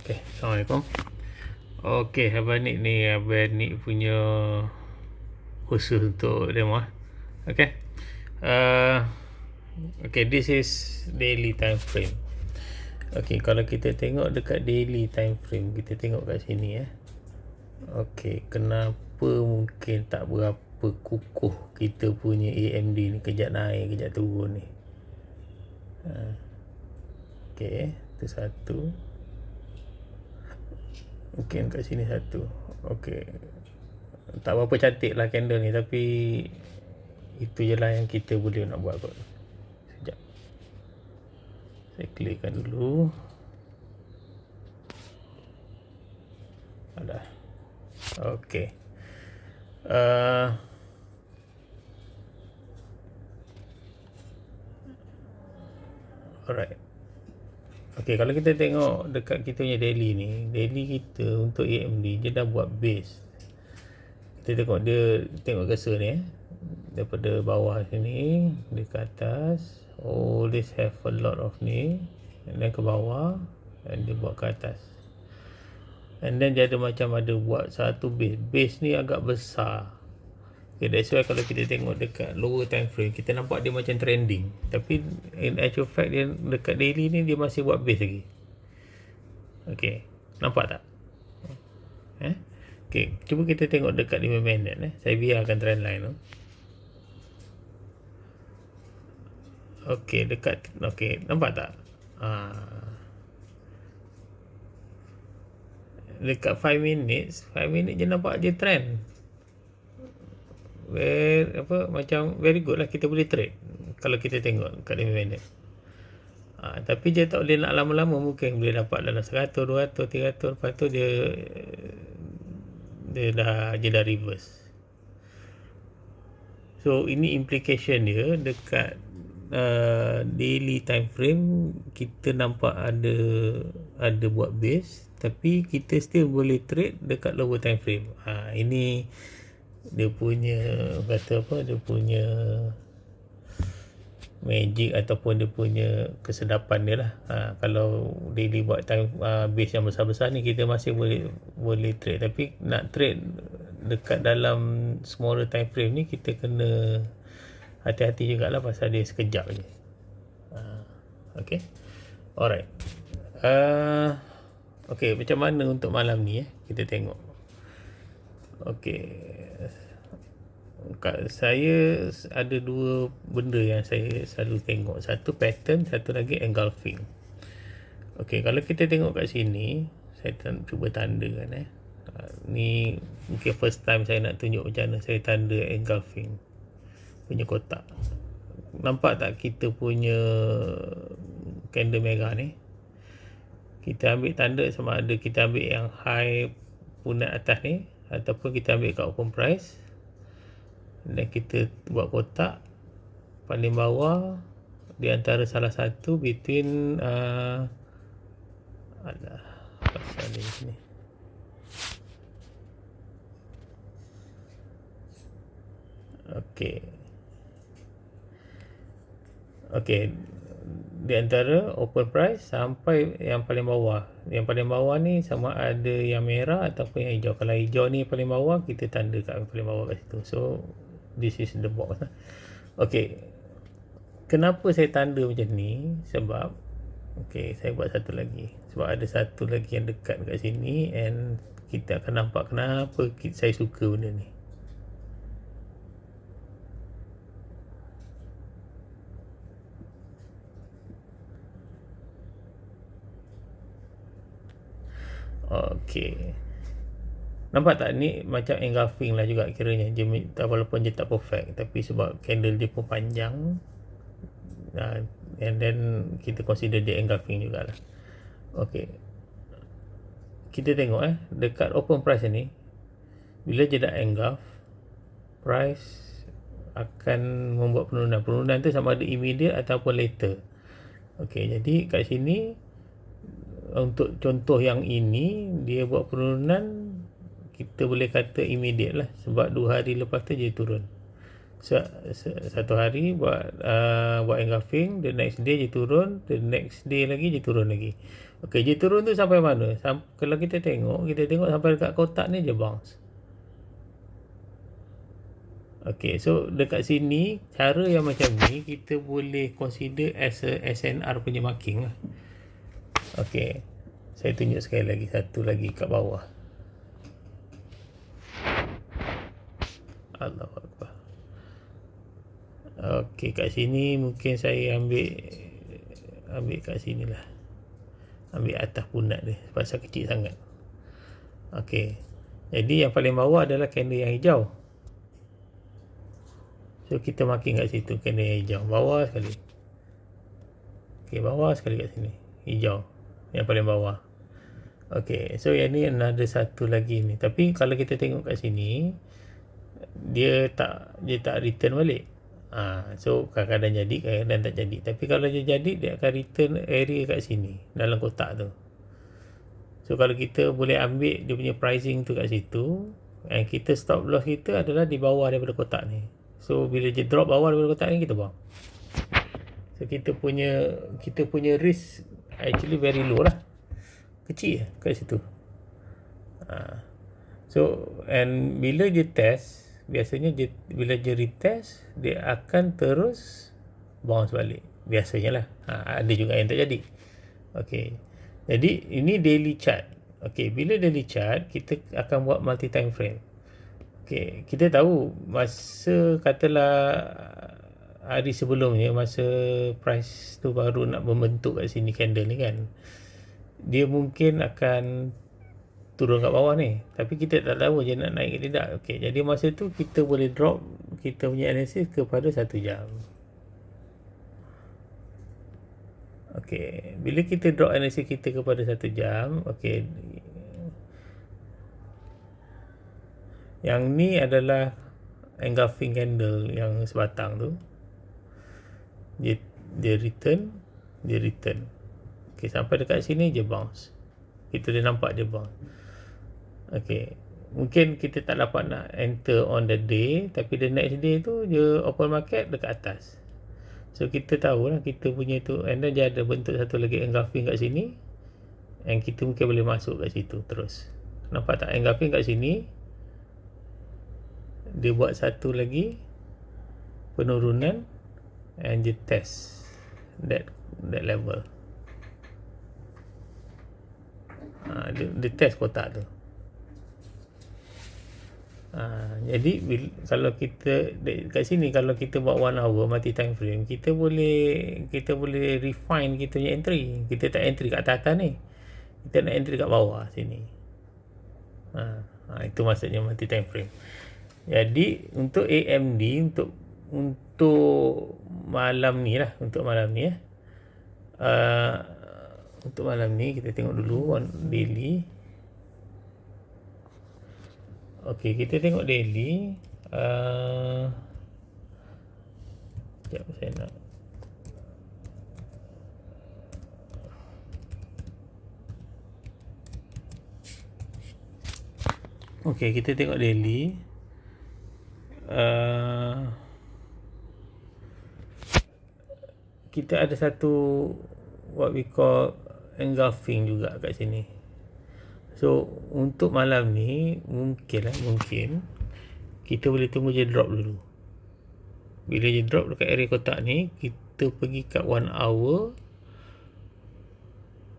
Okay, Assalamualaikum. Okay, Abang Nik punya khusus untuk demo. Okay. Uh, okay, this is daily time frame. Okay, kalau kita tengok dekat daily time frame, kita tengok kat sini Okay, kenapa mungkin tak berapa kukuh kita punya AMD ni, kejap naik, kejap turun ni. Okay, itu satu. Mungkin kat sini satu. Okay, tak berapa cantik lah candle ni, tapi itu je lah yang kita boleh nak buat kot. Sekejap, saya clearkan dulu. Ada. Okay. Alright. Okay, kalau kita tengok dekat kita punya daily ni, daily kita untuk AMD dia dah buat base. Kita tengok dia, tengok cursor ni daripada bawah sini dia ke atas. Oh, this have a lot of ni, and then ke bawah, and dia buat ke atas. And then dia ada macam ada buat satu base. Base ni agak besar. Okay, that's why kalau kita tengok dekat lower time frame, kita nampak dia macam trending. Tapi in actual fact dia dekat daily ni dia masih buat base lagi. Okay, nampak tak? Okay, cuba kita tengok dekat 5 minit. Saya biarkan trend line tu. Okay, dekat, okay, nampak tak? Dekat 5 minutes je nampak dia trend. Macam very good lah, kita boleh trade kalau kita tengok kat 5 minit. Tapi dia tak boleh nak lama-lama, mungkin boleh dapat dalam 100, 200, 300, lepas tu dia dah reverse. So ini implication dia dekat daily time frame, kita nampak ada buat base, tapi kita still boleh trade dekat lower time frame. Ini dia punya dia punya magic ataupun dia punya kesedapan dia lah. Kalau daily buat time base yang besar-besar ni, kita masih boleh trade, tapi nak trade dekat dalam smaller time frame ni, kita kena hati-hati jugalah pasal dia sekejap je. Okay, alright. Okay, macam mana untuk malam ni kita tengok. Okay, saya ada dua benda yang saya selalu tengok. Satu pattern, satu lagi engulfing. Okay, kalau kita tengok kat sini, saya cuba tandakan ni mungkin first time saya nak tunjuk macam mana saya tanda engulfing punya kotak. Nampak tak kita punya candle merah ni? Kita ambil tanda sama ada kita ambil yang high punat atas ni, ataupun kita ambil kat open price, dan kita buat kotak paling bawah di antara salah satu between pasal di sini. Okay, di antara open price sampai yang paling bawah. Yang paling bawah ni sama ada yang merah ataupun yang hijau. Kalau hijau ni paling bawah, kita tanda kat paling bawah kat situ. So this is the box. Okay, kenapa saya tanda macam ni? Sebab saya buat satu lagi. Sebab ada satu lagi yang dekat kat sini, and kita akan nampak kenapa saya suka benda ni. Okay, nampak tak ni macam engulfing lah juga kiranya. Walaupun dia tak perfect, tapi sebab candle dia pun panjang, and then kita consider dia engulfing jugalah. Okay, kita tengok dekat open price ni, bila je dah engulf, price akan membuat penurunan. Penurunan tu sama ada immediate ataupun later. Okay, jadi kat sini untuk contoh yang ini, dia buat penurunan, kita boleh kata immediate lah, sebab 2 hari lepas tu dia turun. Satu hari buat engulfing, the next day je turun, the next day lagi je turun lagi. Okey, je turun tu sampai mana? Kalau kita tengok sampai dekat kotak ni je bounce. Okey, so dekat sini cara yang macam ni kita boleh consider as a SNR punya marking lah. Okey, saya tunjuk sekali lagi, satu lagi kat bawah. Allahu Akbar. Okey, kat sini mungkin saya ambil kat sini lah. Ambil atas punat dia pasal kecil sangat. Okey. Jadi yang paling bawah adalah candle yang hijau. So kita marking kat situ candle yang hijau. Bawah sekali. Okey, bawah sekali kat sini. Hijau. Yang paling bawah. Okey, so yang ni ada satu lagi ni. Tapi kalau kita tengok kat sini, dia tak return balik. So kadang-kadang jadi, kadang-kadang tak jadi. Tapi kalau dia jadi, dia akan return area kat sini dalam kotak tu. So kalau kita boleh ambil dia punya pricing tu kat situ, and kita stop loss kita adalah di bawah daripada kotak ni. So bila dia drop bawah daripada kotak ni, kita buang. So kita punya risk actually very low lah. Kecil lah kat situ. So and bila dia test, biasanya bila dia retest, dia akan terus bounce balik. Biasanya lah. Ada juga yang tak jadi. Okey. Jadi ini daily chart. Okey, bila daily chart, kita akan buat multi time frame. Okey, kita tahu masa katalah hari sebelumnya, masa price tu baru nak membentuk kat sini candle ni kan, dia mungkin akan turun kat bawah ni, tapi kita tak tahu je nak naik ke tidak. Okey, jadi masa tu kita boleh drop kita punya analysis kepada 1 jam. Okey, bila kita drop analysis kita kepada 1 jam, okey, yang ni adalah engulfing candle yang sebatang tu. Dia return. Okey, sampai dekat sini je bounce. Kita dah nampak dia bounce. Okey, mungkin kita tak dapat nak enter on the day, tapi the next day tu dia open market dekat atas. So kita tahu lah kita punya tu, and then dia ada bentuk satu lagi engulfing kat sini, and kita mungkin boleh masuk kat situ terus. Nampak tak engulfing kat sini, dia buat satu lagi penurunan, and dia test that level. Dia test kotak tu. Jadi kalau kita kat sini, kalau kita buat 1 hour multi time frame, kita boleh refine kita punya entry. Kita tak entry kat atas ni, kita nak entry kat bawah sini. Itu maksudnya multi time frame. Jadi untuk AMD, untuk malam ni lah, untuk malam ni kita tengok dulu daily. Okey, kita tengok daily. Sekejap saya nak. Okey, kita tengok daily. Kita ada satu what we call engulfing juga kat sini. So untuk malam ni mungkin kita boleh tunggu je drop dulu. Bila je drop dekat area kotak ni, kita pergi kat 1 hour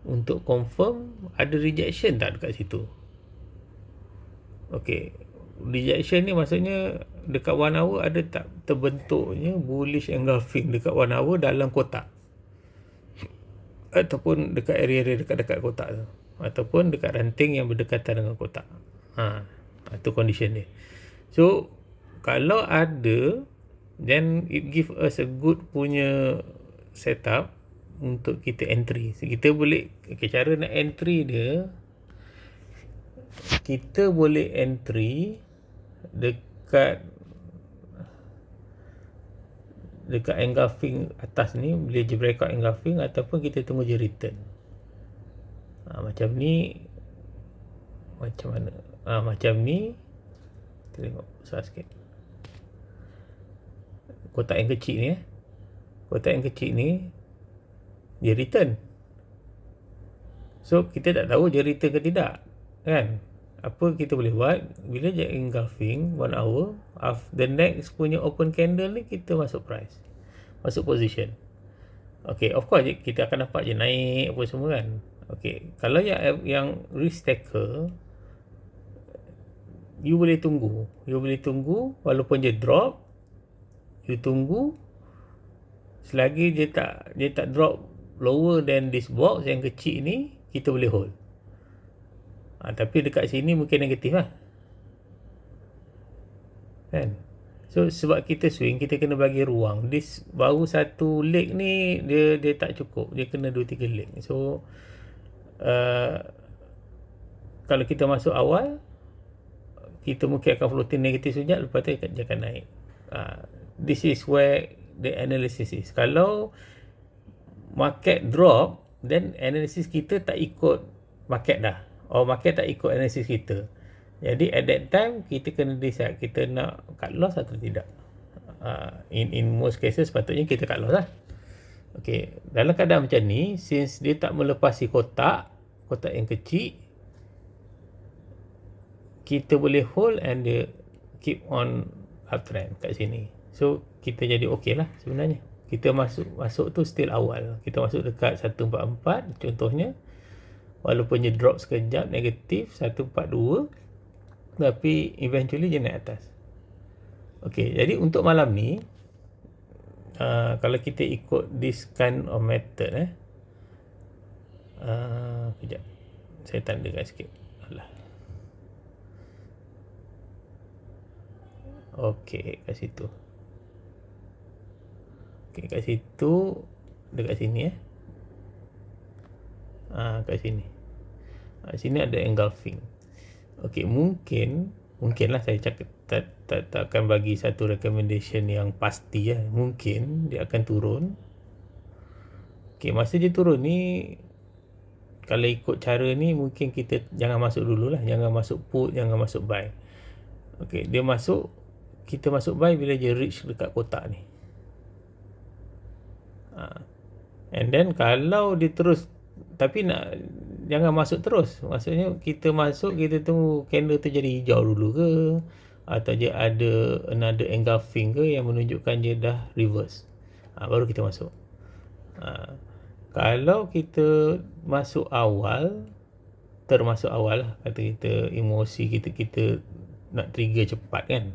untuk confirm ada rejection tak dekat situ. Okey, rejection ni maksudnya dekat 1 hour ada tak terbentuknya bullish engulfing dekat 1 hour dalam kotak, ataupun dekat area-area dekat-dekat kotak tu, ataupun dekat ranting yang berdekatan dengan kotak. Itu condition dia. So kalau ada, then it give us a good punya setup untuk kita entry. So, kita boleh, cara nak entry dia, kita boleh entry dekat engulfing atas ni, boleh je breakout engulfing, ataupun kita tunggu je return. Macam ni, macam mana? Macam ni, kita tengok besar sikit. kotak yang kecil ni kotak yang kecil ni dia return. So kita tak tahu dia return ke tidak, kan? Apa kita boleh buat bila dia engulfing 1 hour, the next punya open candle ni kita masuk price, masuk position. Okay, of course kita akan dapat je naik apa semua kan. Okay, kalau yang risk taker, you boleh tunggu walaupun dia drop, you tunggu selagi dia tak drop lower than this box yang kecil ni, kita boleh hold. Tapi dekat sini mungkin negatif lah, kan? So sebab kita swing, kita kena bagi ruang. This baru satu leg ni dia tak cukup, dia kena 2-3 leg. So kalau kita masuk awal, kita mungkin akan floating negatif sekejap, lepas tu dia akan naik. This is where the analysis is. Kalau market drop, then analysis kita tak ikut market dah, or market tak ikut analysis kita. Jadi at that time kita kena decide kita nak cut loss atau tidak. In most cases patutnya kita cut loss lah. Okay, dalam keadaan macam ni, since dia tak melepasi kotak yang kecil, kita boleh hold and dia keep on uptrend kat sini. So kita jadi okey lah sebenarnya. Kita masuk tu still awal. Kita masuk dekat 144 contohnya, walaupun dia drop sekejap negatif 142, tapi eventually dia naik atas. Okay, jadi untuk malam ni, kalau kita ikut this kind of method, kejap, saya tandakan sikit. Alah. Okay, kat situ. Okay, kat situ, dekat sini kat sini. Sini ada engulfing. Okay, mungkinlah saya cakap tak akan bagi satu recommendation yang pasti ya. Mungkin dia akan turun. Okay, masa dia turun ni, kalau ikut cara ni mungkin kita jangan masuk dululah, jangan masuk put, jangan masuk buy. Okay, dia masuk, kita masuk buy bila dia reach dekat kotak ni. And then kalau dia terus, tapi jangan masuk terus. Maksudnya kita masuk, kita tunggu candle tu jadi hijau dulu ke, atau dia ada another engulfing ke yang menunjukkan dia dah reverse, baru kita masuk. Kalau kita masuk awal, termasuk awal lah, kata kita emosi kita nak trigger cepat kan.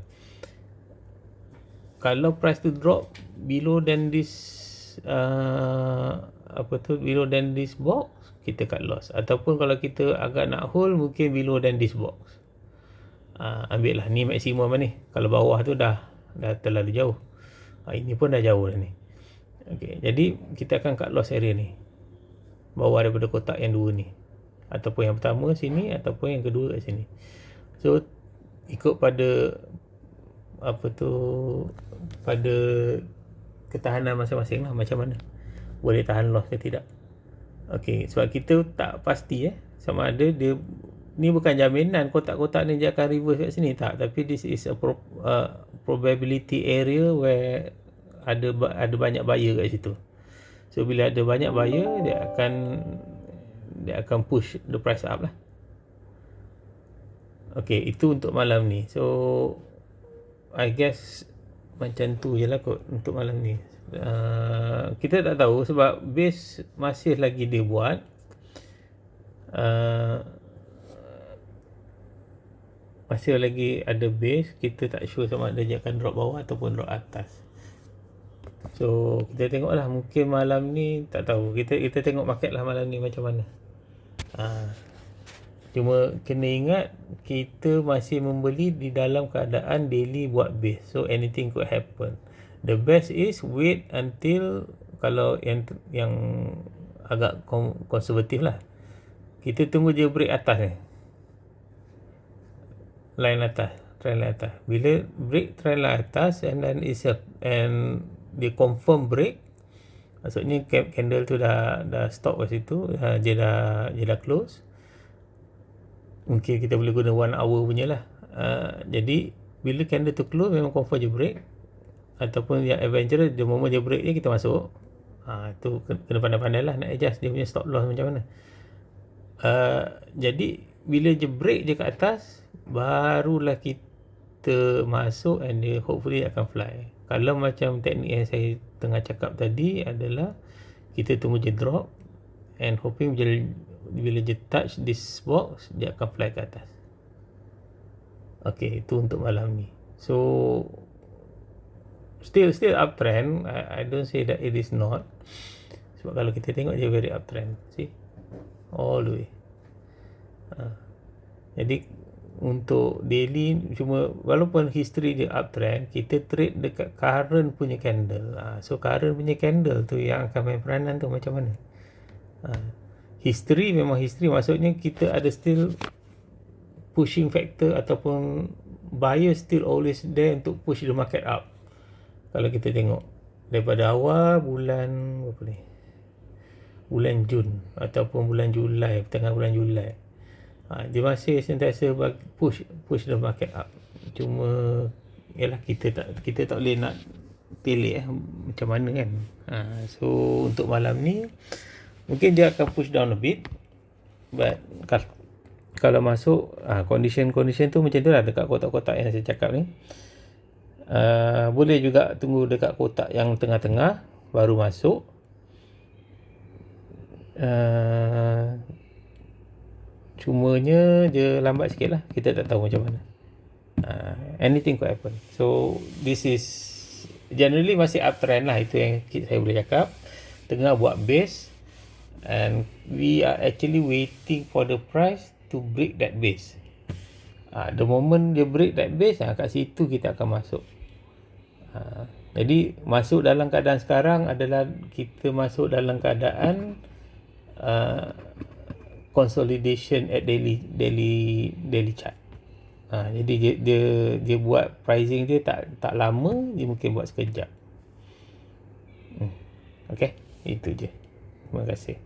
Kalau price tu drop below than this below than this box, kita cut loss. Ataupun kalau kita agak nak hold, mungkin below than this box, ambil lah ni maksimum ni. Kalau bawah tu dah terlalu jauh, ini pun dah jauh dah ni. Okay, jadi kita akan cut loss area ni, bawah daripada kotak yang dua ni, ataupun yang pertama sini, ataupun yang kedua kat sini. So ikut pada pada ketahanan masing-masing lah, macam mana boleh tahan loss ke tidak. Okay, sebab kita tak pasti sama ada dia ni, bukan jaminan kotak-kotak ni dia akan reverse kat sini, tak. Tapi this is a probability area where ada banyak buyer kat situ. So bila ada banyak buyer, dia akan push the price up lah. Okay, itu untuk malam ni. So I guess macam tu je lah kot untuk malam ni. Kita tak tahu sebab base masih lagi dia buat. Masih lagi ada base, kita tak sure sama ada dia akan drop bawah ataupun drop atas. So kita tengok lah, mungkin malam ni tak tahu, kita tengok market lah malam ni macam mana. Cuma kena ingat, kita masih membeli di dalam keadaan daily buat base, so anything could happen. The best is wait until, kalau yang agak konservatif lah, kita tunggu dia break atas ni, line atas, trend line atas. Bila break trend line atas and then and dia confirm break, maksudnya candle tu dah stop kat situ, dia dah close. Mungkin kita boleh guna 1 hour punya lah. Jadi bila candle tu close, memang confirm je break. ataupun yang adventurous, the moment dia break je kita masuk. Tu kena pandai-pandai lah nak adjust dia punya stop loss macam mana. Jadi bila je break je kat atas, barulah kita masuk and dia hopefully akan fly. Kalau macam teknik yang saya tengah cakap tadi adalah kita tunggu je drop and hoping bila je touch this box dia akan fly ke atas. Okay, itu untuk malam ni. So still uptrend. I don't say that it is not. Sebab kalau kita tengok dia very uptrend. See? All the way. Jadi untuk daily cuma walaupun history dia uptrend, kita trade dekat current punya candle. So current punya candle tu yang akan main peranan tu macam mana. History memang history, maksudnya kita ada still pushing factor ataupun buyer still always there untuk push the market up. Kalau kita tengok daripada awal bulan apa ni, bulan Jun ataupun bulan Julai, tengah bulan Julai, dia masih sentiasa push the market up. Cuma yalah kita tak boleh nak pilih macam mana kan. So untuk malam ni mungkin dia akan push down a bit, but kalau masuk condition tu macam tu lah, dekat kotak-kotak yang saya cakap ni. Boleh juga tunggu dekat kotak yang tengah-tengah baru masuk. Cumanya dia lambat sikit lah, kita tak tahu macam mana. Anything could happen. So this is generally masih uptrend lah, itu yang saya boleh cakap. Tengah buat base and we are actually waiting for the price to break that base. The moment dia break that base, kat situ kita akan masuk. Jadi masuk dalam keadaan sekarang adalah kita masuk dalam keadaan consolidation at daily chart. Jadi dia buat pricing dia tak lama, dia mungkin buat sekejap. Okay, itu je. Terima kasih.